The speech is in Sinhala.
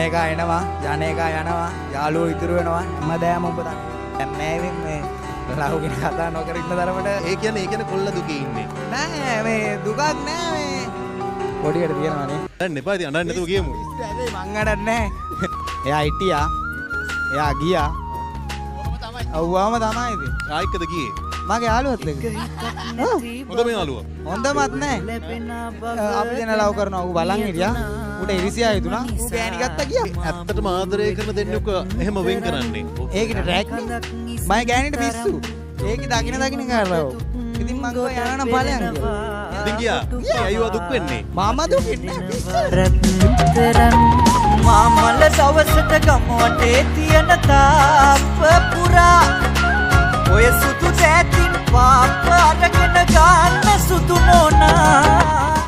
එක එනවා යන එක යනවා යාළුවෝ ඉතුරු වෙනවා හැමදාම ඔබ දැන් නෑ මේ ලහුගෙන කතා නොකර ඉන්න තරමට ඒ කියන්නේ කොල්ල දුකේ ඉන්නේ. නෑ මේ දුකක් නෑ මේ පොඩියට තියෙනවානේ. දැන් එපා ඉතින් අඬන්න නැතුව ගියමු. මං අඬන්නේ නෑ. එයා හිටියා. එයා ගියා. අවුවාම තමයි ඉතින්. ආයිකද ගියේ? මගේ යාළුවත් එක්ක. හොඳම යාළුවා. හොඳමත් නෑ. අපි දෙන ලව් කරනවා. ඌ බලන් හිටියා. ඌට ඉරිසියා හිතුණා. ඌ ගෑණි ගත්තා ගියා. ඇත්තටම ආදරය කරන දෙන්නෙක් එහෙම වෙන් කරන්නේ. ඒකට රැක් නේ. මම ගෑණිට පිස්සු. ඒක දකින්න කරලා. ඉතින් මං ගෝ යනවා නම් ඵලයන් කියලා. ඉතින් ගියා. අයියෝ දුක් වෙන්නේ. මාමා දුකින් නෑ පිස්සු. මාමල දවසට ගම වටේ තියෙන තාප්ප පුරා ඔය සුදු සෑතින් පාප අරගෙන ගන්න සුදු නෝනා